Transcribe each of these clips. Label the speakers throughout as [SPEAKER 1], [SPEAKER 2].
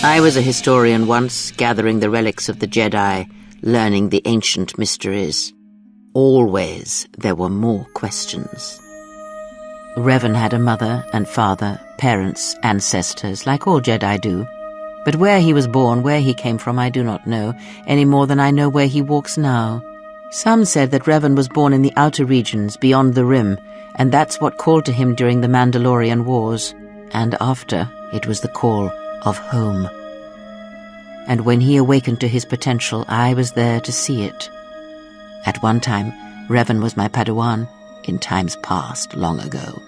[SPEAKER 1] I was a historian once, gathering the relics of the Jedi, learning the ancient mysteries. Always there were more questions. Revan had a mother and father, parents, ancestors, like all Jedi do. But where he was born, where he came from, I do not know, any more than I know where he walks now. Some said that Revan was born in the outer regions, beyond the Rim, and that's what called to him during the Mandalorian Wars. And after, it was the call of home. And when he awakened to his potential, I was there to see it. At one time, Revan was my Padawan, in times past, long ago.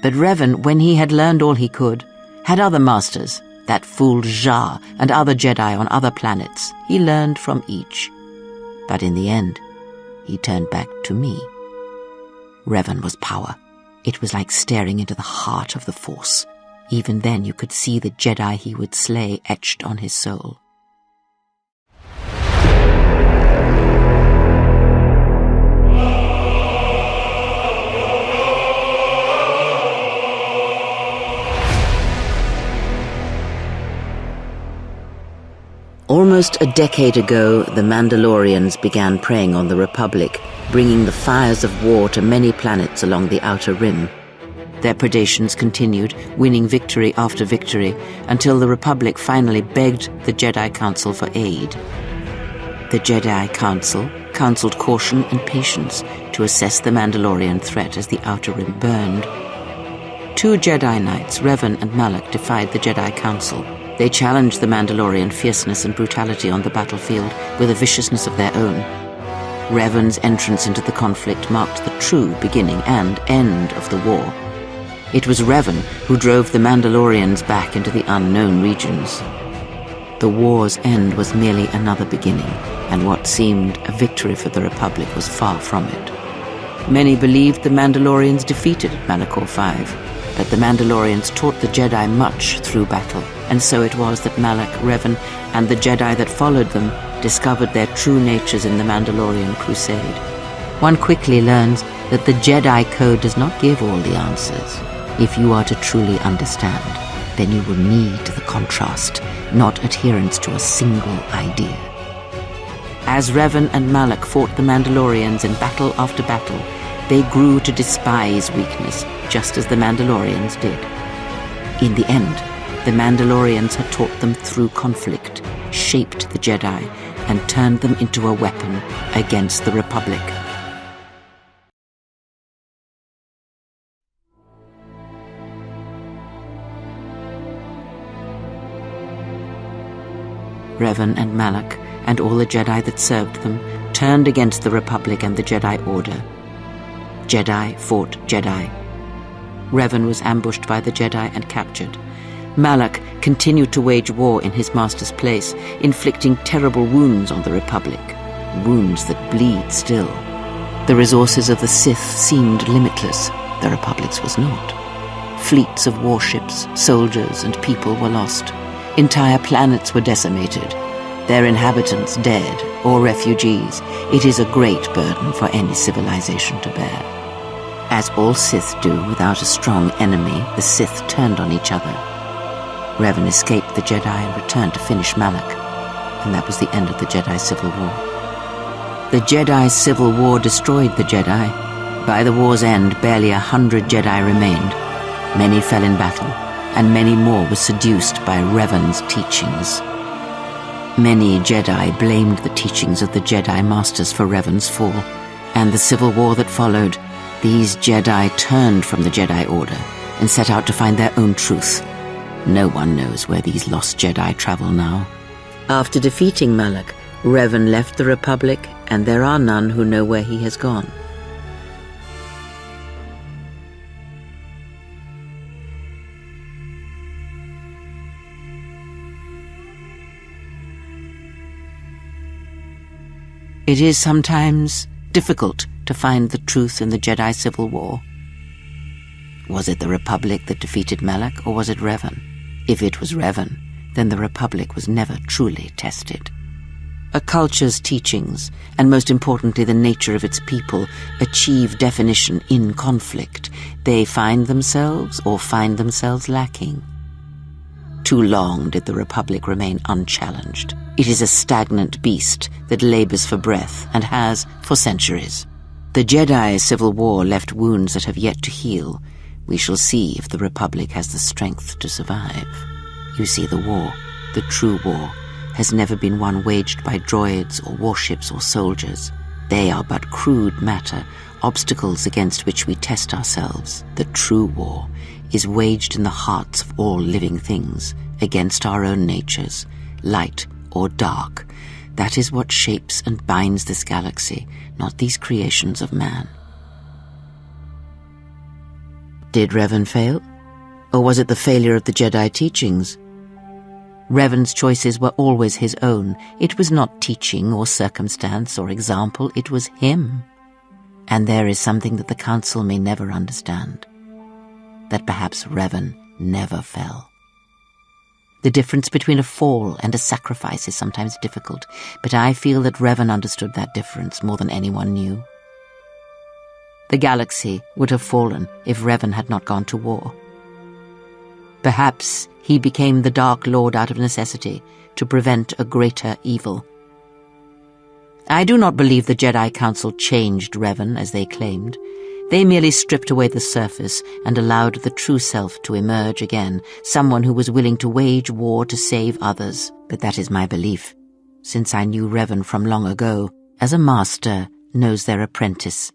[SPEAKER 1] But Revan, when he had learned all he could, had other masters, that fool Jar and other Jedi on other planets. He learned from each. But in the end, he turned back to me. Revan was power. It was like staring into the heart of the Force. Even then you could see the Jedi he would slay etched on his soul. Almost a decade ago, the Mandalorians began preying on the Republic, bringing the fires of war to many planets along the Outer Rim. Their predations continued, winning victory after victory, until the Republic finally begged the Jedi Council for aid. The Jedi Council counseled caution and patience to assess the Mandalorian threat as the Outer Rim burned. 2 Jedi Knights, Revan and Malak, defied the Jedi Council. They challenged the Mandalorian fierceness and brutality on the battlefield with a viciousness of their own. Revan's entrance into the conflict marked the true beginning and end of the war. It was Revan who drove the Mandalorians back into the unknown regions. The war's end was merely another beginning, and what seemed a victory for the Republic was far from it. Many believed the Mandalorians defeated Malachor V, but the Mandalorians taught the Jedi much through battle, and so it was that Malak, Revan, and the Jedi that followed them discovered their true natures in the Mandalorian crusade. One quickly learns that the Jedi Code does not give all the answers. If you are to truly understand, then you will need the contrast, not adherence to a single idea. As Revan and Malak fought the Mandalorians in battle after battle, they grew to despise weakness, just as the Mandalorians did. In the end, the Mandalorians had taught them through conflict, shaped the Jedi, and turned them into a weapon against the Republic. Revan and Malak, and all the Jedi that served them, turned against the Republic and the Jedi Order. Jedi fought Jedi. Revan was ambushed by the Jedi and captured. Malak continued to wage war in his master's place, inflicting terrible wounds on the Republic, wounds that bleed still. The resources of the Sith seemed limitless, the Republic's was not. Fleets of warships, soldiers, and people were lost. Entire planets were decimated, their inhabitants dead or refugees. It is a great burden for any civilization to bear. As all Sith do without a strong enemy, the Sith turned on each other. Revan escaped the Jedi and returned to finish Malak, and that was the end of the Jedi Civil War. The Jedi Civil War destroyed the Jedi. By the war's end, barely 100 Jedi remained. Many fell in battle, and many more were seduced by Revan's teachings. Many Jedi blamed the teachings of the Jedi Masters for Revan's fall, and the civil war that followed. These Jedi turned from the Jedi Order and set out to find their own truth. No one knows where these lost Jedi travel now. After defeating Malak, Revan left the Republic, and there are none who know where he has gone. It is sometimes difficult to find the truth in the Jedi Civil War. Was it the Republic that defeated Malak, or was it Revan? If it was Revan, then the Republic was never truly tested. A culture's teachings, and most importantly the nature of its people, achieve definition in conflict. They find themselves or find themselves lacking. Too long did the Republic remain unchallenged. It is a stagnant beast that labors for breath and has for centuries. The Jedi Civil War left wounds that have yet to heal. We shall see if the Republic has the strength to survive. You see, the war, the true war, has never been one waged by droids or warships or soldiers. They are but crude matter, obstacles against which we test ourselves. The true war is waged in the hearts of all living things, against our own natures, light or dark. That is what shapes and binds this galaxy, not these creations of man. Did Revan fail? Or was it the failure of the Jedi teachings? Revan's choices were always his own. It was not teaching or circumstance or example, it was him. And there is something that the Council may never understand. That perhaps Revan never fell. The difference between a fall and a sacrifice is sometimes difficult, but I feel that Revan understood that difference more than anyone knew. The galaxy would have fallen if Revan had not gone to war. Perhaps he became the Dark Lord out of necessity to prevent a greater evil. I do not believe the Jedi Council changed Revan as they claimed. They merely stripped away the surface and allowed the true self to emerge again, someone who was willing to wage war to save others. But that is my belief, since I knew Revan from long ago, as a master knows their apprentice.